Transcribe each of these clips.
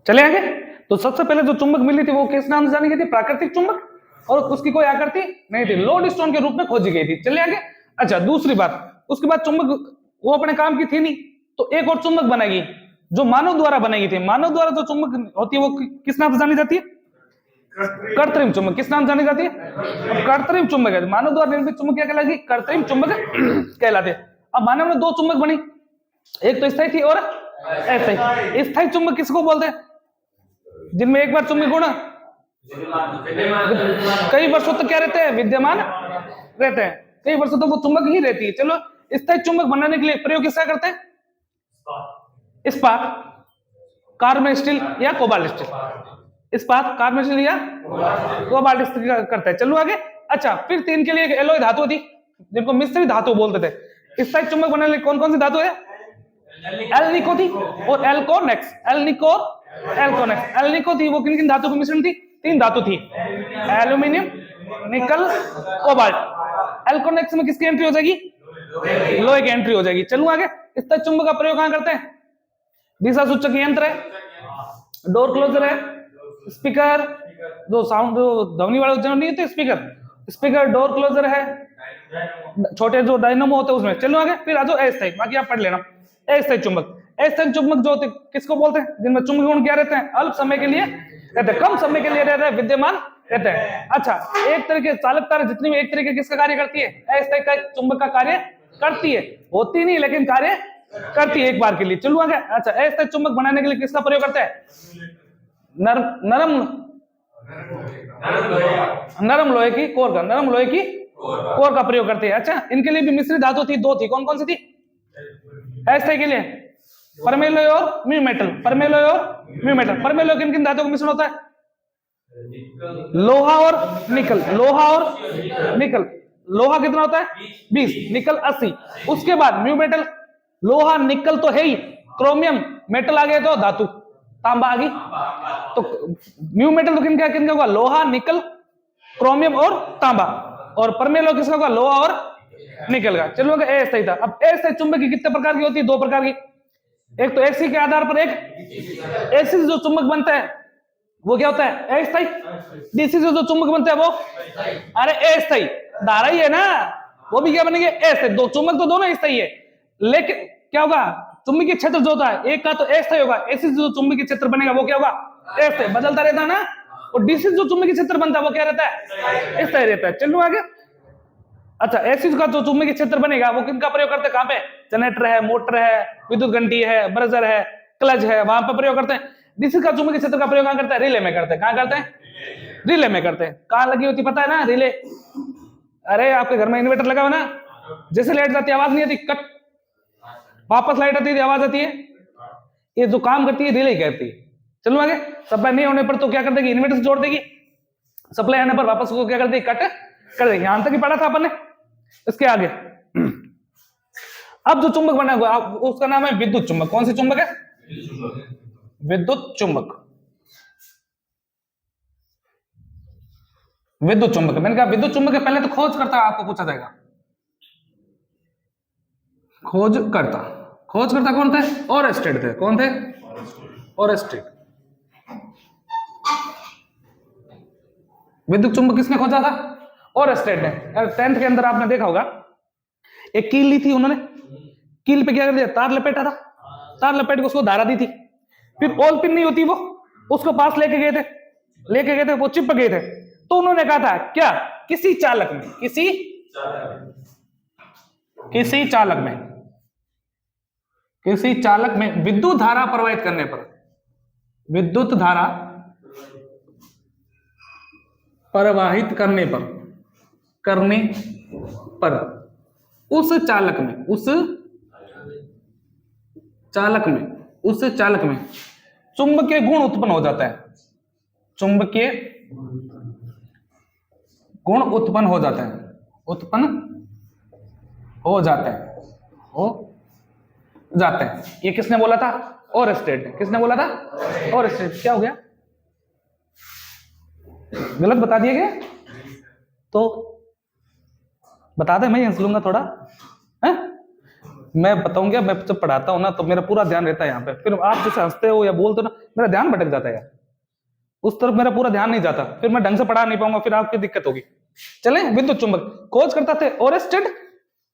चले आगे। तो सबसे पहले जो चुंबक मिली थी वो किस नाम से जानी गई थी? प्राकृतिक चुंबक, और उसकी कोई आकृति नहीं थी, लोडस्टोन के रूप में खोजी गई थी। चले आगे। अच्छा, दूसरी बात, उसके बाद चुंबक वो अपने काम की थी नहीं, तो एक और चुंबक बनाएगी जो मानव द्वारा बनाई थी। मानव द्वारा जो चुंबक होती है वो किस नाम से जानी जाती है? कृत्रिम चुंबक। किस नाम जानी जाती है? कृत्रिम चुंबक है। मानव द्वारा निर्मित चुंबक क्या कहलाएगी? कृत्रिम चुंबक कहलाते हैं। अब मानव ने दो चुंबक बनी, एक तो स्थायी थी और अस्थायी। स्थायी चुंबक किसको बोलते हैं? जिनमें एक बार चुंबकीय गुण कई वर्षों तक क्या रहते हैं? विद्यमान रहते हैं, कई वर्षों तक वो चुंबक ही रहती है। चलो, स्थायी चुंबक बनाने के लिए प्रयोग किसका करते हैं? इस्पात, कार्बन स्टील या कोबाल्ट स्टील। इस्पात, कार्बन स्टील या कोबाल्ट स्टील करते हैं। चलो आगे। अच्छा, फिर तीन के लिए एक एलॉय धातु थी जिनको मिश्रित धातु बोलते थे। स्थायी चुंबक बनाने के लिए कौन कौन सी धातु है? एल्निको थी और एल्कोनेक्स। एल्निको, एल्कोनेक्स। एल्निको थी वो किन किन धातु की मिश्रण थी? तीन धातु थी, एल्यूमिनियम, निकल, कोबाल्ट। एल्कोनेक्स में किसकी एंट्री हो जाएगी? लोहे की एंट्री हो जाएगी। चलूं आगे। स्थायी चुंबक का प्रयोग कहां करते हैं? दिशा सूचक यंत्र है, डोर क्लोजर है, स्पीकर, जो साउंड जो ध्वनि वाला जो नहीं होते स्पीकर, स्पीकर, डोर क्लोजर है, छोटे जो डायनामो होते हैं उसमें। चलो आगे। फिर आ जाओ अस्थायी, बाकी आप पढ़ लेना। अस्थायी चुंबक। अस्थायी चुंबक जो होते किसको बोलते हैं? जिनमें चुंबकीय गुण क्या रहते हैं? अल्प समय के लिए रहते हैं, कम समय के लिए रहते हैं, विद्यमान रहते हैं। अच्छा, एक तरीके चालक तार जितनी भी एक तरीके किसका कार्य करती है? अस्थायी का चुंबक का कार्य करती है, होती नहीं लेकिन कार्य करती है एक बार के लिए। चलो आगे। अच्छा, अस्थायी चुंबक बनाने के लिए किसका प्रयोग करते हैं? नरम लोहे की कोर का, नरम लोहे की कोर का प्रयोग करते हैं। अच्छा, इनके लिए भी मिश्रित धातु थी, दो थी। कौन कौन सी थी? अस्थायी के लिए परमेलोय और म्यू मेटल। परमेलोय और म्यू मेटल। परमेलोय किन किन धातुओं का मिश्रण होता है? लोहा और निकल। लोहा और निकल। लोहा कितना होता है? 20, निकल 80। उसके बाद म्यू मेटल, लोहा निकल तो है ही, क्रोमियम मेटल आ गया तो धातु तांबा आ गई। तो म्यू मेटल तो किनका किनका होगा? लोहा, निकल, क्रोमियम और तांबा। और परमेलोय किसका होगा? लोहा और निकल का। चलो अस्थायी था। अब अस्थायी चुंबक की कितने प्रकार की होती है? दो प्रकार की। एक तो एसी के आधार पर, एक एसी जो चुंबक बनता है वो क्या होता है? अस्थायी। डीसी से जो चुंबक बनता है वो, अरे अस्थायी धारा ही है ना, वो भी क्या बनेंगे? अस्थायी। दो चुंबक तो दोनों अस्थायी है, लेकिन क्या होगा? चुंबकीय क्षेत्र जो होता है एक का तो अस्थायी होगा, एसी से जो चुंबकीय क्षेत्र बनेगा वो क्या होगा? अस्थायी, बदलता रहता है ना। और डीसी जो चुंबकीय क्षेत्र बनता है वो क्या रहता है? अस्थायी रहता है। चलो आगे। अच्छा, एसी का जो चुंबकीय क्षेत्र बनेगा वो किनका प्रयोग करते हैं? कहां पे? जनरेटर है, मोटर है, विद्युत घंटी है, ब्रजर है, क्लच है, वहां पर प्रयोग करते हैं। डीसी का चुंबकीय क्षेत्र का प्रयोग कहां करते हैं? रिले में करते हैं। कहां करते हैं? रिले में करते हैं। कहां लगी होती पता है ना रिले? अरे आपके घर में इन्वर्टर लगा हो ना, जैसे लाइट जाती है आवाज नहीं आती, कट, वापस लाइट आती है आवाज आती है। ये जो काम करती है रिले करती है। चलो आगे। सप्लाई नहीं होने पर तो क्या कर देगी? इन्वर्टर से जोड़ देगी। सप्लाई आने पर वापस को क्या कर देगी? कट कर देगी। यहां तक ही पढ़ा था अपन ने। इसके आगे अब जो चुंबक बना हुआ उसका नाम है विद्युत चुंबक। कौन सी चुंबक है? विद्युत चुंबक। विद्युत चुंबक। मैंने कहा विद्युत चुंबक पहले तो खोज करता आपको पूछा जाएगा। खोज करता, खोज करता कौन थे? ओरेस्टेड थे। कौन थे? ओरेस्टेड। विद्युत चुंबक किसने खोजा था? ओरेस्टेड ने। 10th के अंदर आपने देखा होगा, एक कील ली थी उन्होंने, कील पे क्या कर दिया? तार लपेटा था, तार लपेट के उसको धारा दी थी। फिर ऑल पिन नहीं होती वो, उसको पास लेके गए थे, वो चिपक गए थे। तो उन्होंने कहा था क्या? किसी चालक में, किसी चालक में विद्युत धारा प्रवाहित करने पर, विद्युत धारा प्रवाहित करने पर उस चालक में चुंबकीय गुण उत्पन्न हो जाता है। चुंबकीय गुण उत्पन्न हो जाता है। ये किसने बोला था? ओरेस्टेड ने। किसने बोला था? ओरेस्टेड। क्या हो गया? गलत बता दिया गया तो बता दे, मैं आंसर लूंगा थोड़ा है? मैं बताऊंगा, मैं जब पढ़ाता हूँ ना तो मेरा पूरा ध्यान रहता है यहाँ पे, फिर आप जैसे हंसते हो या बोलते हो ना, मेरा ध्यान भटक जाता है यार, उस तरफ मेरा पूरा ध्यान नहीं जाता, फिर मैं ढंग से पढ़ा नहीं पाऊंगा, फिर आपकी दिक्कत होगी। चले, विद्युत चुंबक खोज करता थे ओरेस्टेड,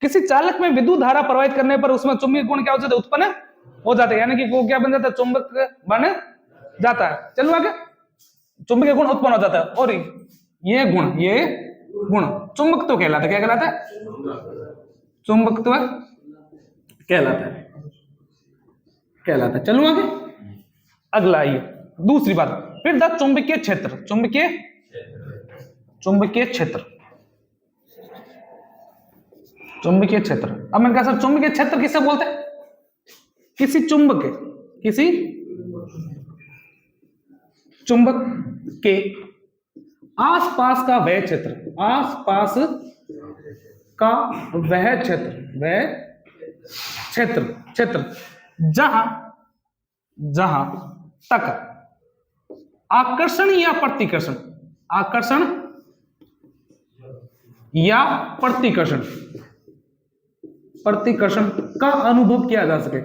किसी चालक में विद्युत धारा प्रवाहित करने पर उसमें चुंबकीय गुण क्या हो जाता है, उत्पन्न हो जाते हैं, यानी कि वो क्या बन जाता है, चुंबक बन जाता है। चलो आगे, चुंबकीय गुण उत्पन्न हो जाता है, और ये गुण चुंबकत्व कहलाता है। क्या कहलाता है? चुंबकत्व कहलाता है। चलो आगे, अगला आइए, दूसरी बात, फिर द चुंबकीय क्षेत्र, चुंबकीय क्षेत्र। अब मैंने कहा सर चुंबकीय क्षेत्र किससे बोलते हैं? किसी चुंबक के आसपास का वह क्षेत्र जहां तक आकर्षण या प्रतिकर्षण का अनुभव किया जा सके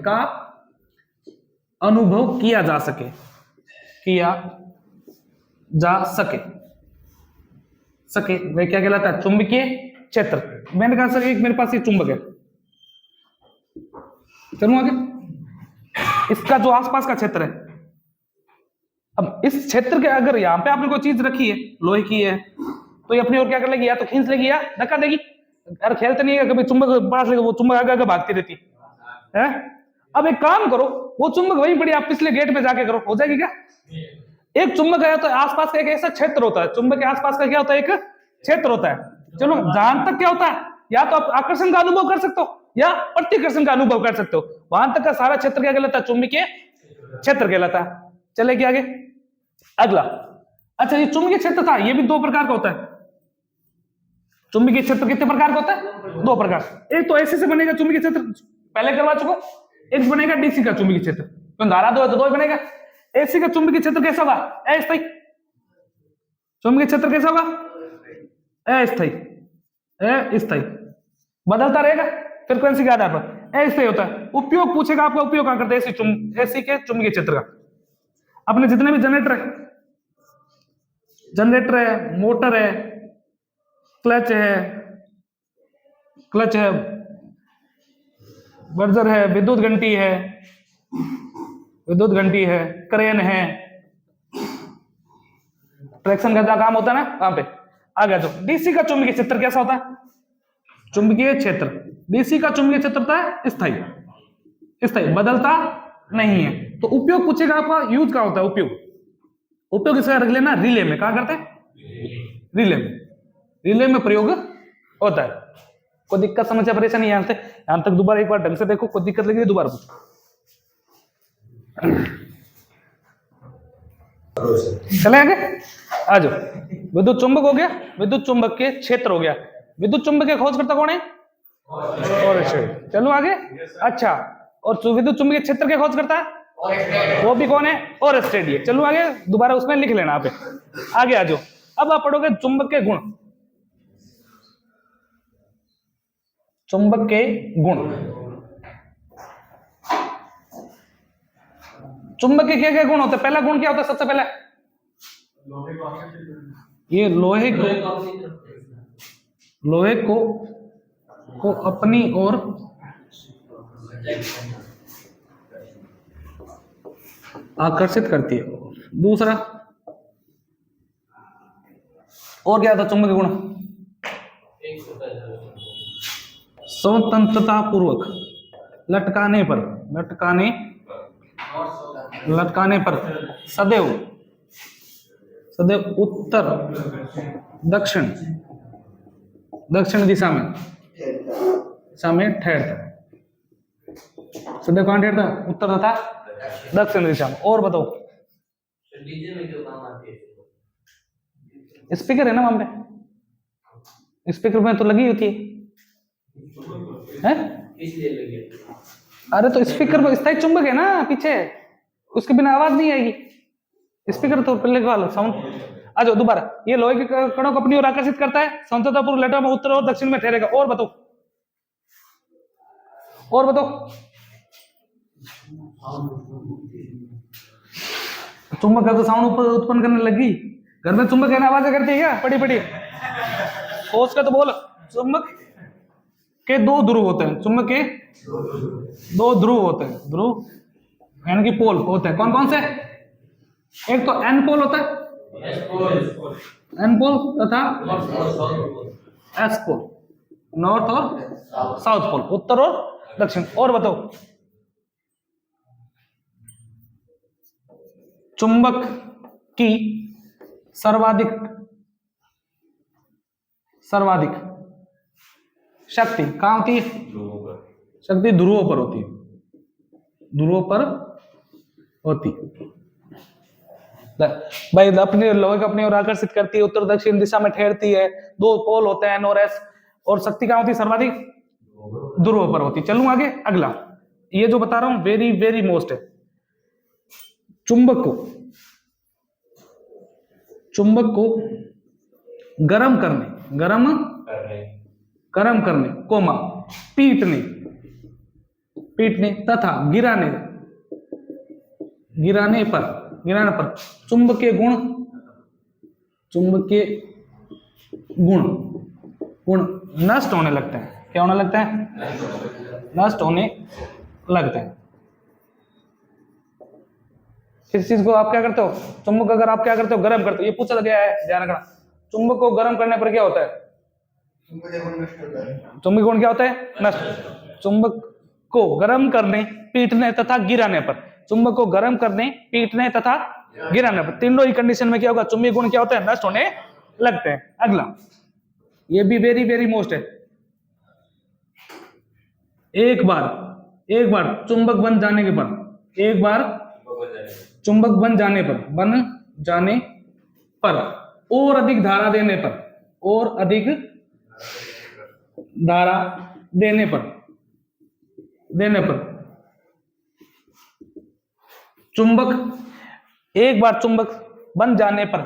वह क्या कहलाता है? चुंबकीय क्षेत्र। मैंने कहा सर एक मेरे पास ये चुंबक है, चलूं आगे, इसका जो आसपास का क्षेत्र है, अब इस क्षेत्र के अगर यहां पे आपने कोई चीज रखी है, लोहे की है, तो ये अपनी ओर क्या कर लेगी, या तो खींच लेगी या धक्का देगी। अरे खेलते नहीं है कभी, चुंबक पास लेगी, वो चुंबक आगे आगे भागती रहती है। अब एक काम करो, वो चुंबक वहीं पड़ी, आप पिछले गेट पे जाके करो, हो जाएगी क्या? एक चुंबक है तो आसपास का एक ऐसा क्षेत्र होता है, चुंबक के आसपास का क्या होता है, एक क्षेत्र होता है। चलो, जहां तक क्या होता है, या तो आप आकर्षण का अनुभव कर सकते हो या प्रतिकर्षण का अनुभव कर सकते हो, वहां तक का सारा क्षेत्र क्या कहलाता है? चुंबकीय क्षेत्र कहलाता है। चलेगी आगे, अगला, अच्छा ये चुंबकीय क्षेत्र था, ये भी दो प्रकार का होता है। चुंबकीय क्षेत्र कितने प्रकार का होता है? दो प्रकार। एक तो एसी से बनेगा चुंबकीय क्षेत्र, पहले करवा चुका, एक बनेगा डीसी का चुंबकीय क्षेत्र, तो धारा दो है तो दो ही बनेगा। एसी का चुंबकीय क्षेत्र कैसा होगा? अस्थायी। चुंबकीय क्षेत्र कैसा होगा? अस्थायी, बदलता रहेगा फ्रीक्वेंसी के आधार पर, अस्थायी होता है। उपयोग पूछेगा आपका, उपयोग क्या करते हैं एसी के चुंबकीय क्षेत्र का? अपने जितने भी जनरेटर है, मोटर है, क्लच है, बर्जर है, विद्युत घंटी है, क्रेन है, ट्रैक्शन का काम होता है ना वहां पे। आ गया जो डीसी का चुंबकीय क्षेत्र कैसा होता है? चुंबकीय क्षेत्र डीसी का चुंबकीय क्षेत्र होता है स्थायी, बदलता नहीं है। तो उपयोग पूछेगा आपका, यूज क्या होता है? उपयोग इसका रख लेना रिले में। कहा करते हैं? रिले में प्रयोग होता है। कोई दिक्कत समस्या परेशानी यहां तक दोबारा एक बार ढंग से देखो, कोई दिक्कत लगी दोबारा पूछो। चले आगे, आ जाओ। विद्युत चुंबक हो गया, विद्युत चुंबक के क्षेत्र हो गया। विद्युत चुंबक के खोज करता कौन है? ओरेस्टेड। चलो आगे, अच्छा, और विद्युत चुंबकीय क्षेत्र के खोज करता है वो भी कौन है? ओरेस्टेड। ये चलो आगे, दोबारा उसमें लिख लेना आप, आगे आ जाओ। अब आप पढ़ोगे चुंबक के गुण। चुंबक के क्या गुण होते हैं? पहला गुण क्या होता है? सबसे पहले ये लोहे को अपनी ओर आकर्षित करती है। दूसरा और क्या था चुंबक गुण? स्वतंत्रता पूर्वक लटकाने पर सदैव उत्तर दक्षिण दिशा में ठहरता है। सदैव कहां ठहरता है? उत्तर तथा दक्षिण दिशा में। और बताओ, डीजे में क्यों काम आती है? स्पीकर है ना वहां पे, स्पीकर में तो लगी होती है? इसलिए लगी। अरे तो स्पीकर में स्थायी चुंबक है ना पीछे, उसके बिना आवाज नहीं आएगी। स्पीकर तो पहले वाला साउंड। आ जाओ दोबारा, ये लोहे के कणों को अपनी ओर आकर्षित करता है, स्वतंत्रतापूर्वक लटका में उत्तर और दक्षिण में ठहरेगा। और बताओ, और बताओ, चुंबक का तो साउंड उत्पन्न करने लगी। घर में चुंबक है ना, आवाजें करती है क्या? पड़ी पड़ी सोच का तो बोल। चुंबक के दो ध्रुव होते हैं, चुंबक के दो ध्रुव होते हैं, ध्रुव यानी कि पोल होते हैं। कौन कौन से? एक तो एन पोल होता है, एन पोल तथा एस पोल, नॉर्थ और साउथ पोल, उत्तर और दक्षिण। और बताओ, चुंबक की सर्वाधिक शक्ति कहां होती है? शक्ति ध्रुवों पर होती है, ध्रुवों पर होती भाई। अपने लोहे को अपनी ओर आकर्षित करती है, उत्तर दक्षिण दिशा में ठहरती है, दो पोल होते हैं एन और एस, और शक्ति कहां होती है? सर्वाधिक ध्रुवों पर होती है। चलूं आगे, अगला ये जो बता रहा हूं वेरी वेरी मोस्ट है। चुंबक को गरम करने कोमा पीटने तथा गिराने पर चुंबकीय गुण नष्ट होने लगते हैं। क्या होने लगते हैं? नष्ट होने लगते हैं। किस चीज को आप क्या करते हो? चुंबक अगर आप क्या करते हो? गर्म करते हो। ये पूछा गया है, ध्यान रखना। चुंबक को गर्म करने पर क्या होता है? चुंबकीय गुण क्या होता है? नष्ट। चुंबक को गर्म करने, पीटने तथा गिराने पर, चुंबक को गर्म करने, पीटने तथा गिराने पर, तीनों ही कंडीशन में क्या होगा? चुंबकीय गुण क्या होता है? नष्ट होने लगते हैं। अगला ये भी वेरी वेरी मोस्ट है। एक बार चुंबक बन जाने पर और अधिक धारा देने पर एक बार चुंबक बन जाने पर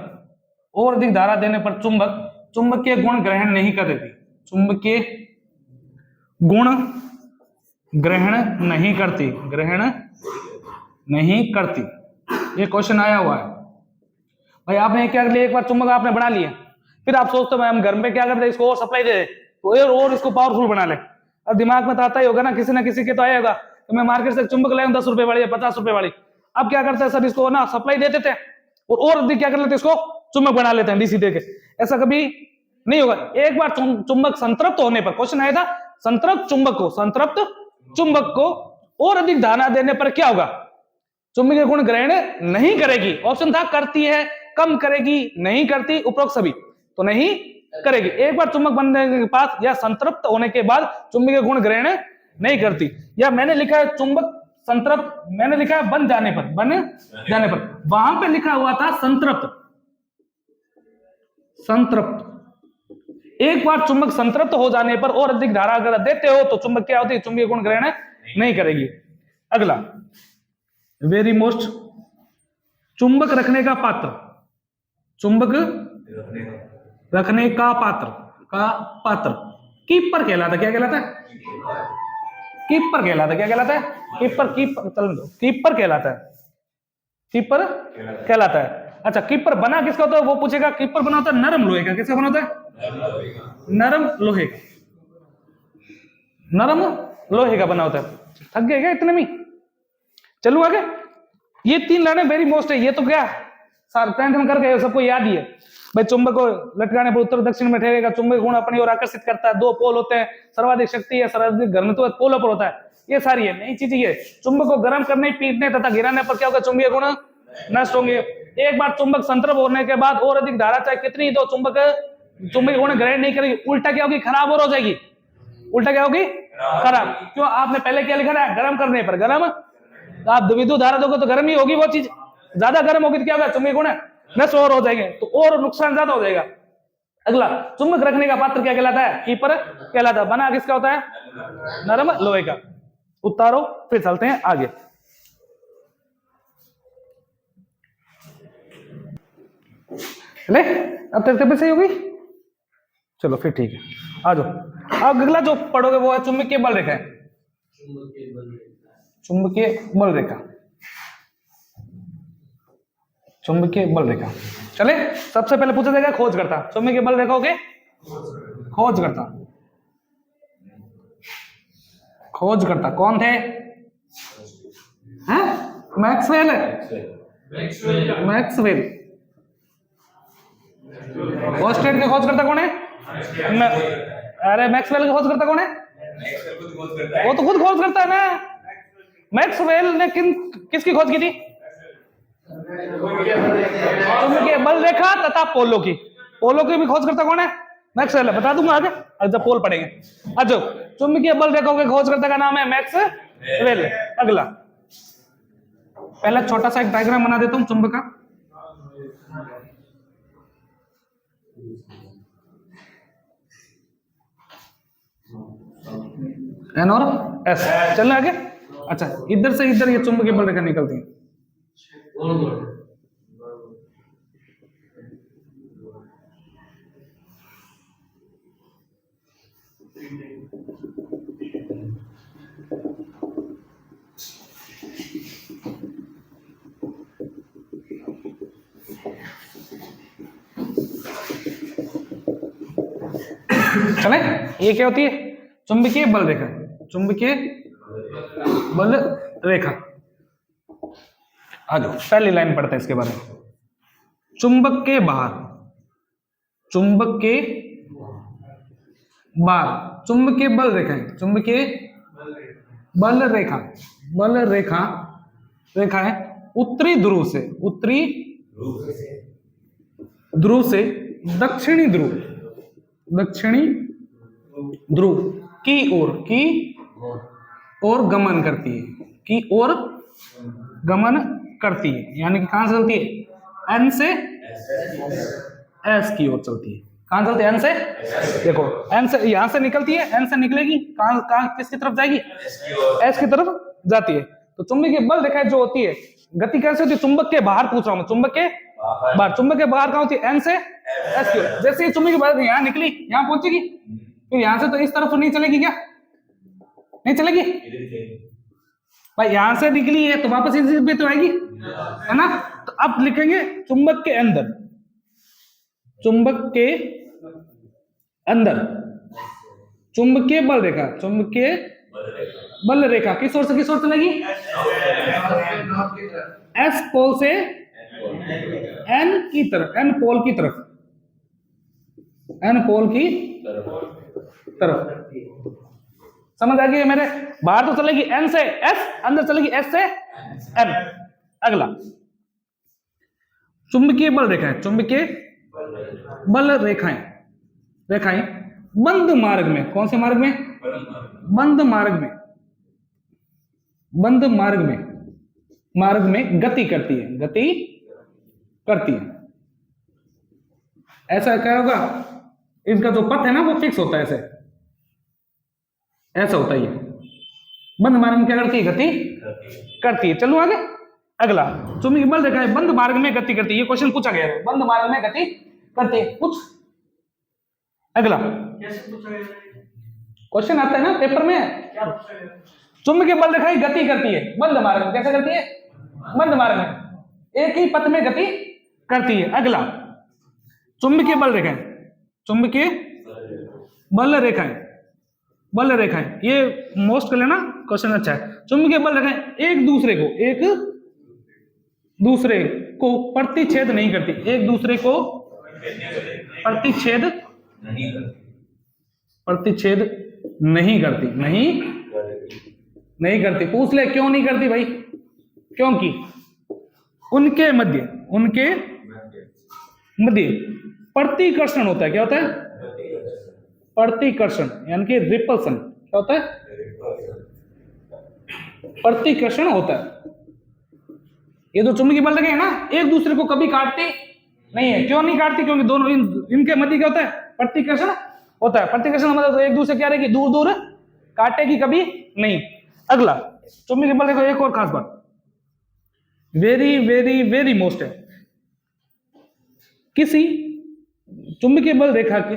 और अधिक धारा देने पर चुंबकीय गुण ग्रहण नहीं कर देती। चुंबकीय गुण ग्रहण नहीं करती। ये क्वेश्चन आया हुआ है भाई। आपने क्या कर लिया? एक बार चुंबक आपने बना लिया, फिर आप सोचते हो हम घर में क्या करते हैं? इसको और सप्लाई दे दे तो और इसको पावरफुल बना ले। अब दिमाग में तो आता ही होगा ना किसी के तो आया होगा तो मैं मार्केट से चुंबक लाया 10 रुपए वाली या 50 रुपए वाली। अब क्या करते हैं सर? इसको ना सप्लाई दे देते हैं और अधिक क्या कर लेते हैं? इसको चुंबक बना लेते हैं डीसी देके। ऐसा कभी नहीं होगा। एक बार चुंबक संतृप्त होने पर, क्वेश्चन आया था, संतृप्त चुंबक को और अधिक धारा देने पर क्या होगा? चुंबकीय गुण ग्रहण नहीं करेगी। ऑप्शन था करती है, कम करेगी, नहीं करती, उपरोक्त सभी तो नहीं करेगी। एक बार चुंबक बनने के बाद या संतृप्त होने के बाद चुंबकीय गुण ग्रहण नहीं करती। या मैंने लिखा है चुंबक संतृप्त, मैंने लिखा है बन जाने पर, वहां पे लिखा हुआ था संतृप्त। एक बार चुंबक संतृप्त हो जाने पर और अधिक धारा अगर देते हो तो चुंबक क्या होती है? चुंबकीय गुण ग्रहण नहीं करेगी। अगला वेरी मोस्ट, चुंबक रखने का पात्र कीपर कहलाता है। क्या कहलाता है? कीपर कहलाता है। क्या कहलाता है? कीपर कहलाता है। अच्छा, कीपर बना किसका होता है? वो पूछेगा। कीपर बना होता है नरम लोहे का। किसका बना होता है? नरम लोहे का बना होता है। थक गए क्या इतने में? चलूं आगे। ये 3 लाइनें वेरी मोस्ट है। ये तो क्या सार टेंथ में कर गए, सबको याद ही है भाई। चुंबक को लटकाने पर उत्तर दक्षिण में ठहरेगा। चुंबक गुण अपनी ओर आकर्षित करता है। 2 पोल होते हैं, सर्वाधिक शक्ति है, सर्वाधिक घनत्व पोलों पर होता है। ये सारी है नई चीज। ये चुंबक को गर्म करने, पीटने तथा गिराने पर क्या होगा? चुंबकीय गुण नष्ट होंगे। एक बार चुंबक संतृप्त होने के बाद और अधिक धारा चाहे कितनी दो, चुंबकीय गुण ग्रहण नहीं करेगी। उल्टा क्या होगी? खराब और हो जाएगी। उल्टा क्या होगी? खराब। क्यों? आपने पहले क्या लिखा है? गर्म करने पर। गर्म, आप विद्युत धारा दोगे तो गर्म ही होगी वो चीज। ज्यादा गर्म होगी तो क्या होगा? चुंबकीय गुण नष्ट और हो जाएंगे तो और नुकसान ज्यादा हो जाएगा। अगला, चुंबक रखने का पात्र क्या कहलाता है? कीपर कहलाता है। बना किसका होता है? नरम लोहे का। उतारो, फिर चलते हैं आगे। ले अब तेरे सही होगी। चलो फिर ठीक है, आ जाओ। अब अगला जो पढ़ोगे वो है चुंबकीय बल रेखाएं। चुंबकीय बल रेखा, चुंबकीय बल रेखा। चले, सबसे पहले पूछा जाएगा खोजकर्ता, चुंबकीय बल रेखाओं के खोजकर्ता। खोजकर्ता कौन थे? हैं? मैक्सवेल। मैक्सवेल। ऑस्टेड के खोजकर्ता कौन है? अरे मैक्सवेल के खोजकर्ता कौन है? वो तो खुद खोज करता है ना। मैक्सवेल ने किसकी खोज की थी? चुंबकीय बल रेखा तथा पोलो की। पोलो की भी खोज करता कौन है? मैक्सवेल। बता दूंगा आगे जब पोल पढ़ेंगे। अच्छा, चुंबकीय बल रेखाओं के खोजकर्ता का नाम है मैक्सवेल। अगला, पहला छोटा सा एक डायग्राम बना देता हूं चुंबक का। एन और एस। चलना आगे। अच्छा, इधर से इधर ये चुंबकीय बल रेखा निकलती है। चले, ये क्या होती है? चुंबकीय बल रेखा। चुंबकीय बल रेखा। आ जाओ, पहली लाइन पढ़ते हैं इसके बारे में। चुंबक के बाहर, चुंबक के बाहर चुंबकीय बल रेखा है। चुंबकीय बल रेखा, बल रेखा रेखा है उत्तरी ध्रुव से, उत्तरी ध्रुव से दक्षिणी ध्रुव, दक्षिणी ध्रुव की ओर गमन करती है, की ओर गमन करती है। यानी कि कहां से चलती है? एन से एस की ओर चलती है। कहां चलती है? एन से। देखो, एन से यहां से निकलती है, एन से निकलेगी, कहां किसकी तरफ जाएगी? एस की तरफ जाती है। तो चुंबकीय बल रेखा जो होती है, गति कैसे होती है? चुंबक के बाहर पूछ रहा हूं मैं, चुंबक के बाहर। चुंबक के बाहर कहां होती है? एन से एस की ओर। जैसे ये चुंबकीय बल यहां निकली, यहां पहुंचेगी, फिर यहां से तो इस तरफ नहीं चलेगी क्या? नहीं चलेगी भाई, यहां से निकली है तो वापस इस पे तो आएगी, है ना? तो अब लिखेंगे चुंबक के अंदर, चुंबक के अंदर चुंबकीय बल रेखा, चुंबकीय बल रेखा किस ओर से किस ओर चलेगी? एस पोल से एन की तरफ, एन पोल की तरफ, एन पोल की तरफ। समझ आ गई मेरे? बाहर तो चलेगी एन से एस, अंदर चलेगी एस से एन। अगला, चुंबकीय बल रेखाएं, चुंबकीय बल रेखाएं, रेखाएं बंद मार्ग में, कौन से मार्ग में? बंद मार्ग में, बंद मार्ग में, मार्ग में गति करती है, गति करती है। ऐसा क्या होगा? इनका जो पथ है ना वो फिक्स होता है, ऐसे ऐसा होता है। बंद मार्ग में क्या करती है? गति करती है। चलो आगे। अगला, चुंबकीय बल रेखा है बंद मार्ग में गति करती है। ये क्वेश्चन पूछा गया है, बंद मार्ग में गति करती है कुछ। अगला क्वेश्चन आता है ना पेपर में, चुंबकीय बल रेखा गति करती है बंद मार्ग में। कैसे करती है? बंद मार्ग में, एक ही पथ में गति करती है। अगला, चुंबकीय बल रेखाएं, चुंबकीय बल रेखाएं, बल रेखाएं, ये मोस्ट कर लेना, क्वेश्चन अच्छा है। चुंबकीय बल रेखाएं एक दूसरे को प्रतिच्छेद नहीं करती, एक दूसरे को प्रतिच्छेद नहीं करती, नहीं करती। पूछ ले क्यों नहीं करती भाई? क्योंकि उनके मध्य प्रतिकर्षण होता है। क्या होता है? प्रतिकर्षण, यानी कि रिपल्सन। क्या होता है? प्रतिकर्षण होता है। ये जो चुंबकीय बल रेखाएं है ना, एक दूसरे को कभी काटती नहीं है। क्यों नहीं काटती? क्योंकि दोनों इनके मध्य क्या होता है? प्रतिकर्षण होता है। प्रतिकर्षण मतलब तो एक दूसरे क्या रहेगी? दूर दूर काटेगी कभी नहीं। अगला, चुंबकीय बल रेखा एक और खास बात, वेरी वेरी वेरी मोस्ट है। किसी चुंबकीय बल रेखा के,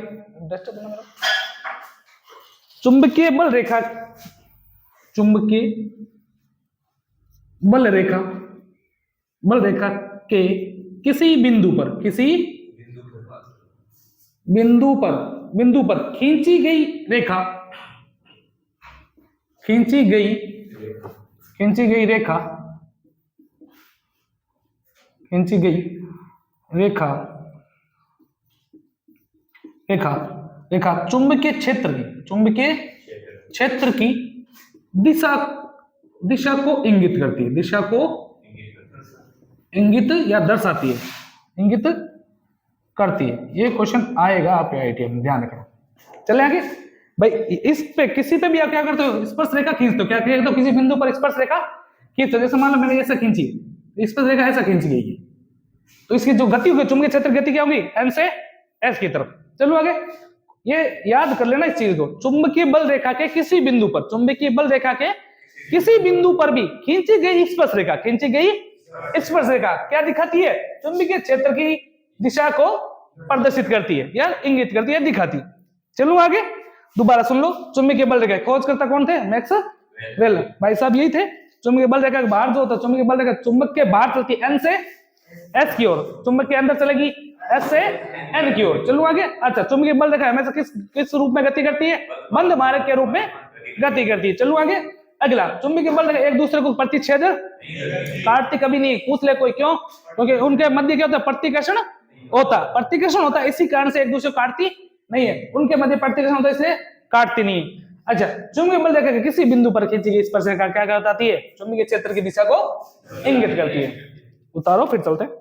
चुंबकीय बल रेखा चुंबकीय बल रेखा के किसी बिंदु पर खींची गई रेखा चुंबकीय क्षेत्र की दिशा को इंगित करती है, इंगित या दर्शाती है, इंगित करती है। ये क्वेश्चन आएगा आपके आईटीआई में, ध्यान रखना। चले आगे भाई, इस पे किसी पे भी आप क्या करते हो, स्पर्श रेखा खींचते हो। क्या करते हो, किसी बिंदु पर स्पर्श रेखा खींचते हो। जैसे मान लो मैंने ऐसा खींची, स्पर्श रेखा ऐसा खींची गई है, तो इसकी जो गति होगी, चुंबकीय क्षेत्र गति क्या होगी, एम से एस की तरफ। चलो आगे, ये याद कर लेना इस चीज को। चुंबकीय बल रेखा के किसी बिंदु पर भी खींची गई स्पर्श रेखा क्या दिखाती है, चुंबकीय क्षेत्र की दिशा को प्रदर्शित करती है या इंगित करती है, दिखाती है। चलो आगे, दोबारा सुन लो। चुंबकीय बल रेखा खोजकर्ता कौन थे, मैक्सवेल भाई साहब यही थे। चुंबकीय बल रेखा के बाहर जो होता है, चुंबकीय बल रेखा चुंबक के बाहर चलती है एन से एस की ओर, चुंबक के अंदर चलेगी एस से एन की ओर। चलो आगे। अच्छा, चुंबकीय बल रेखा हमेशा किस रूप में गति करती है, बंद मार्ग के रूप में गति करती है। चलो आगे, अगला, चुंबकीय बल रेखा एक दूसरे को प्रतिच्छेद काटती कभी नहीं। पूछ ले कोई, क्यों, क्योंकि उनके मध्य क्या होता है, प्रतिकर्षण होता है, इसी कारण से एक दूसरे को काटती नहीं है। उनके मध्य प्रतिकर्षण होता है, इसलिए काटती नहीं। अच्छा, चुंबकीय बल रेखा के किसी बिंदु पर खींची गई स्पर्श रेखा क्या बताती है, चुंबकीय क्षेत्र की दिशा को इंगित करती है। उतारो, फिर चलते हैं।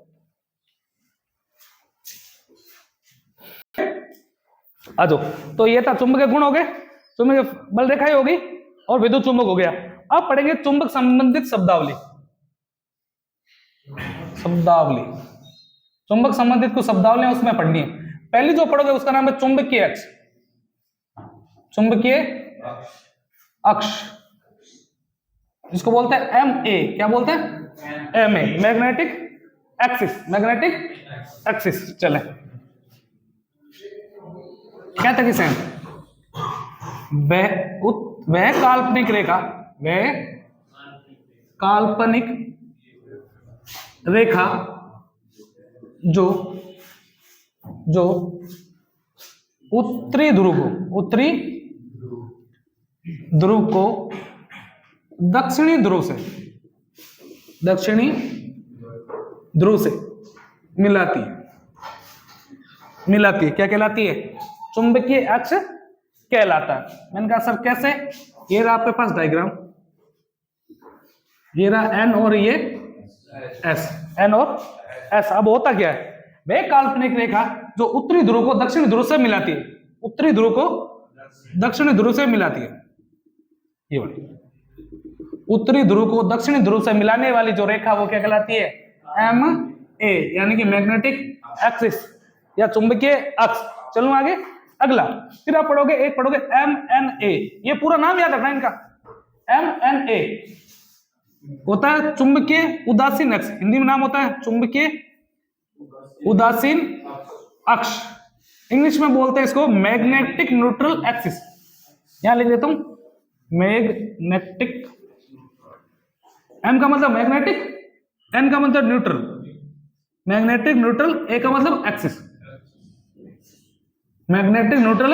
आ जाओ, तो ये था चुंबकीय गुण हो गए, चुंबकीय बल रेखा हो गई, और विद्युत चुंबक हो गया। अब पढ़ेंगे चुंबक संबंधित शब्दावली। चुंबक संबंधित कुछ शब्दावली उसमें पढ़नी है। पहली जो पढ़ोगे उसका नाम है चुंबकीय अक्ष। चुंबकीय अक्ष जिसको बोलते हैं एम ए, क्या बोलते हैं, एम ए, मैग्नेटिक एक्सिस। चले, क्या था किसे, वह काल्पनिक रेखा जो उत्तरी ध्रुव को दक्षिणी ध्रुव से मिलाती है। क्या कहलाती है, चुंबकीय अक्ष कहलाता है। मैंने कहा सर कैसे, ये रहा आपके पास डायग्राम, ये रहा एन और ये एस, एन और एस। अब होता क्या है, वह काल्पनिक रेखा जो उत्तरी ध्रुव को दक्षिणी ध्रुव से मिलाती है, उत्तरी ध्रुव को दक्षिणी ध्रुव से मिलाती है। ये वाली उत्तरी ध्रुव को दक्षिणी ध्रुव से मिलाने वाली जो रेखा वो क्या कहलाती है, एम ए, यानी कि मैग्नेटिक एक्सिस या चुंबकीय अक्ष। चलो आगे, अगला फिर आप पढ़ोगे, एक पढ़ोगे एम एन ए। ये पूरा नाम याद रखना इनका, एम एन ए होता है चुंबकीय उदासीन अक्ष। हिंदी में नाम होता है चुंबकीय उदासीन अक्ष। इंग्लिश में बोलते हैं इसको मैग्नेटिक न्यूट्रल एक्सिस। यहां लिख देता हूं, मैग्नेटिक, एम का मतलब मैग्नेटिक, एन का मतलब न्यूट्रल, मैग्नेटिक न्यूट्रल, ए का मतलब एक्सिस, मैग्नेटिक न्यूट्रल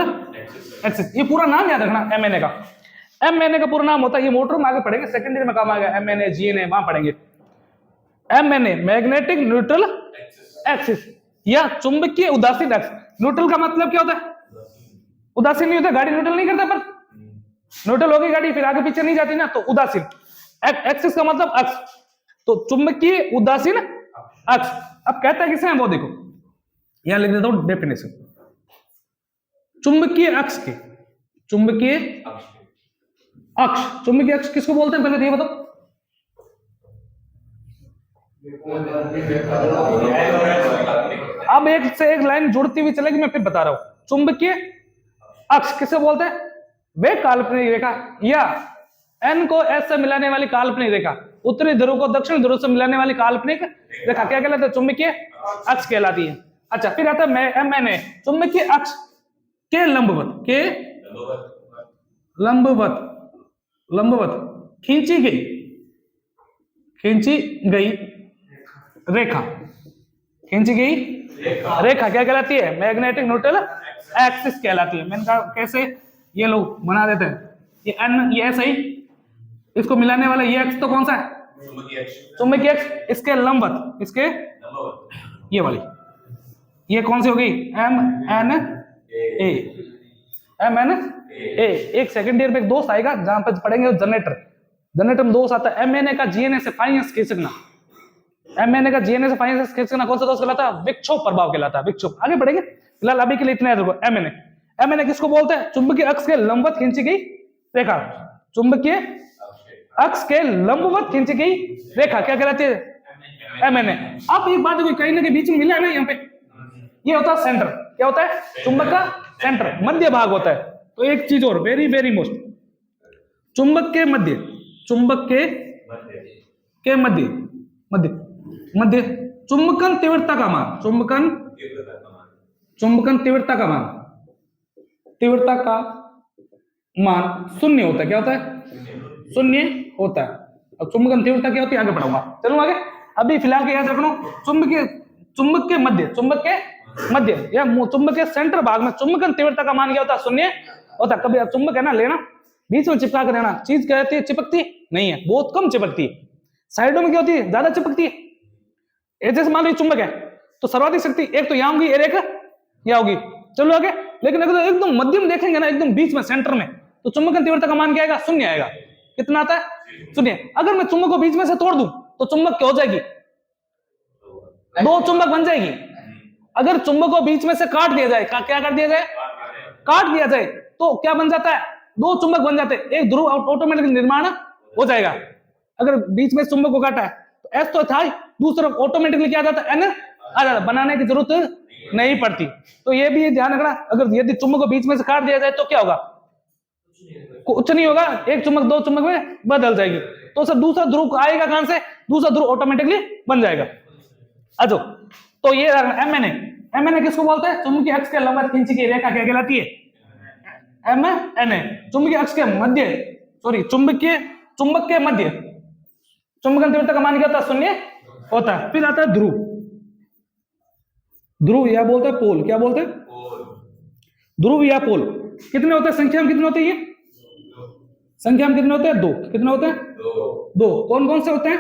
एक्सिस। ये पूरा नाम याद रखना एमएनए का। एमएनए का पूरा नाम होता है, ये मोटर में आगे पढ़ेंगे, सेकेंडरी में काम आएगा, एमएनए जीएनए वहां पढ़ेंगे। एमएनए मैग्नेटिक न्यूट्रल एक्सिस या चुंबकीय उदासीन अक्ष। न्यूट्रल का मतलब क्या होता है, उदासीन नहीं होता, गाड़ी न्यूट्रल नहीं करता, पर न्यूट्रल होगी गाड़ी फिर आगे पीछे नहीं जाती ना, तो उदासीन। एक्सिस का मतलब अक्ष, तो चुंबकीय उदासीन अक्ष। अब कहता है किसे, वो देखो यहां लिख देता हूं डेफिनेशन। चुंबकीय अक्ष के, चुंबकीय अक्ष किसको बोलते हैं, पहले ये बताओ। अब एक से एक लाइन जुड़ती हुई चलेगी, मैं फिर बता रहा हूं। चुंबकीय अक्ष किसे बोलते हैं, वे काल्पनिक रेखा या एन को एस से मिलाने वाली काल्पनिक रेखा, उत्तरी ध्रुव को दक्षिण ध्रुव से मिलाने वाली काल्पनिक रेखा क्या कहलाती है, चुंबकीय अक्ष कहलाती है। अच्छा, फिर आता है एमएनए, चुंबकीय अक्ष के लंबवत, खींची गई रेखा, खींची गई रेखा क्या कहलाती है? मैग्नेटिक न्यूट्रल एक्सिस कहलाती है। मैंने कहा कैसे, ये लोग बना देते हैं, ये एन, ये ऐसा ही, इसको मिलाने वाला ये एक्स तो कौन सा है? चुंबकीय एक्स। इसके लंबवत, इसके ये वाली, ये कौन सी हो गई? M N A, M N A. एक सेकंड ईयर में एक दोस्त आएगा जहां पर पढ़ेंगे जनरेटर में दोस्त आता है एम एन ए का जीएनए से फाइनेंस खींचना, एम एन ए का जीएनए से फाइनेंस खींचना कौन सा दोस्त कहलाता है? विक्षोभ प्रभाव कहलाता है, विक्षोभ। आगे बढ़ेंगे, फिलहाल अभी के लिए इतना याद रखो। एम एन ए किसको बोलते हैं? चुंबकीय अक्ष के लंबवत खींची गई रेखा, चुंबकीय अक्ष के लंबवत खींची गई रेखा क्या कहलाती है? M N A. अब एक बात, कहीं ना कहीं बीच में मिला है ना, यहाँ पे ये होता है सेंटर, क्या होता है? चुंबक का सेंटर, मध्य भाग होता है। तो एक चीज और वेरी वेरी मोस्ट, चुंबक के मध्य, चुंबक के मध्य चुंबकन तीव्रता का मान, चुंबकन तीव्रता का मान शून्य होता है। क्या होता है? शून्य होता है। अब चुंबकन तीव्रता क्या होती है आगे पढ़ाऊंगा, चलो आगे। अभी फिलहाल के याद रखना, चुंबक के मध्य या चुंबक के सेंटर भाग में चुंबकन तीव्रता का मान क्या होता है? शून्य होता है। कभी चुंबक है ना लेना, बीच में चिपका कर देना, चीज क्या होती है? चिपकती नहीं है, बहुत कम चिपकती है। साइडों में क्या होती है? ज्यादा चिपकती है। जैसे मान लो चुंबक है तो सर्वाधिक शक्ति एक तो यहां होगी, एक यहां होगी। चलो आगे। लेकिन अगर एकदम मध्यम देखेंगे ना, एकदम बीच में सेंटर में, तो चुंबकन तीव्रता का मान क्या आएगा? शून्य आएगा। कितना आता है? शून्य। अगर मैं चुंबक को बीच में से तोड़ दूं तो चुंबक क्या हो जाएगी? दो चुंबक बन जाएगी। अगर चुंबक को बीच में से काट दिया जाए, क्या कर दिया जाए? काट दिया जाए तो क्या बन जाता है? दो चुंबक बन जाते हैं, एक ध्रुव ऑटोमेटिक निर्माण हो जाएगा। अगर बीच में चुंबक को काटा है तो एस तो था, दूसरा ऑटोमेटिकली क्या आ जाता है? एन आ जाता है, बनाने की जरूरत नहीं पड़ती। तो ये भी ध्यान रखना, अगर यदि चुंबक को बीच में से काट दिया जाए तो क्या होगा? कुछ नहीं होगा, एक चुंबक दो चुंबक में बदल जाएगी। तो सर दूसरा ध्रुव आएगा कहां से? दूसरा ध्रुव ऑटोमेटिकली बन जाएगा। अच्छा, तो ये एम एन ए किसको बोलते हैं? चुंबकीय अक्ष के लंबवत खींची गई रेखा क्या कहलाती है? M N A. चुंबकीय अक्ष के मध्य, सॉरी चुंबक के मध्य चुंबकन तीव्रता का मान क्या होता है? शून्य होता है। फिर आता है ध्रुव या बोलते हैं पोल, क्या बोलते हैं? ध्रुव या पोल कितने होते हैं? संख्या में कितने होते हैं? ये संख्या में कितने होते हैं? दो। कितने होते हैं? दो। कौन कौन से होते हैं?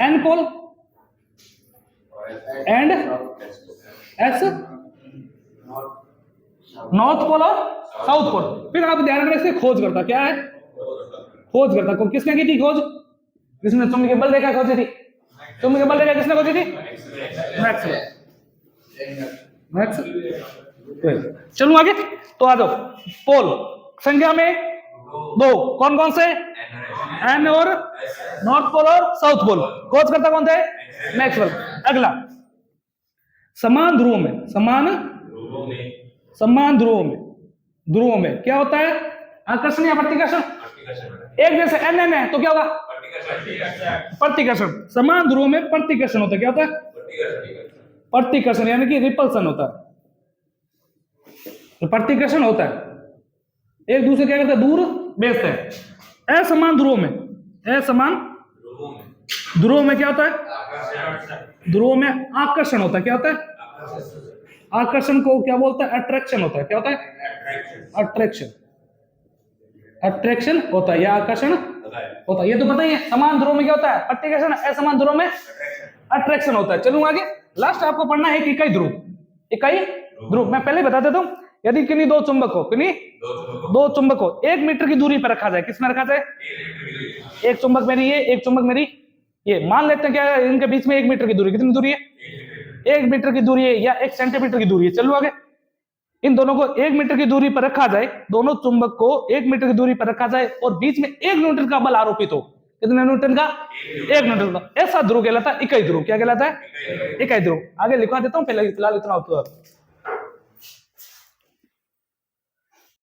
N pole and S, north pole और साउथ पोल। फिर आप ध्यान रखना, इसके खोजकर्ता क्या है? खोजकर्ता को किसने की थी खोज? किसने चुंबकीय बल रेखा खोजी थी? चुंबकीय बल रेखा किसने खोजी थी? मैक्सवेल। चलो आगे, तो आ जाओ। पोल संख्या में दो, कौन कौन से? एन और नॉर्थ पोल और साउथ पोल। खोजकर्ता कौन थे? मैक्सवेल। अगला, समान ध्रुवों में क्या होता है? आकर्षण या प्रतिकर्षण? एक जैसे एन एन है तो क्या होगा? प्रतिकर्षण। समान ध्रुवों में प्रतिकर्षण होता है। क्या होता है? प्रतिकर्षण, यानी कि रिपल्सन होता है। प्रतिकर्षण होता है, एक दूसरे क्या करते हैं? दूर भेजते हैं। असमान ध्रुवों में क्या होता है? ध्रुवों में आकर्षण होता है। क्या होता है? आकर्षण को क्या बोलते हैं? अट्रैक्शन होता है। क्या होता है? अट्रैक्शन होता है या आकर्षण होता है, ये तो पता ही है। समान ध्रुव में क्या होता है? प्रतिकर्षण। असमान ध्रुव में अट्रैक्शन होता है। चलूं आगे, लास्ट आपको पढ़ना है इकाई ध्रुव। मैं पहले बता देता हूं, यदि किन्हीं दो चुंबक को 1 मीटर की दूरी पर रखा जाए, किसमें रखा जाए? एक चुंबक मेरी ये, एक चुंबक मेरी ये, मान लेते हैं क्या इनके बीच में 1 मीटर की दूरी। कितनी दूरी है? 1 मीटर की दूरी है या 1 सेंटीमीटर की दूरी है। चलो आगे, इन दोनों को 1 मीटर की दूरी पर रखा जाए, दोनों चुंबक को 1 मीटर की दूरी पर रखा जाए और बीच में 1 न्यूटन का बल आरोपित हो। कितने न्यूटन का? 1 न्यूटन का। ऐसा ध्रुव कहलाता है इकाई ध्रुव। क्या कहलाता है? इकाई ध्रुव। आगे लिखवा देता हूं, फिलहाल इतना होता है।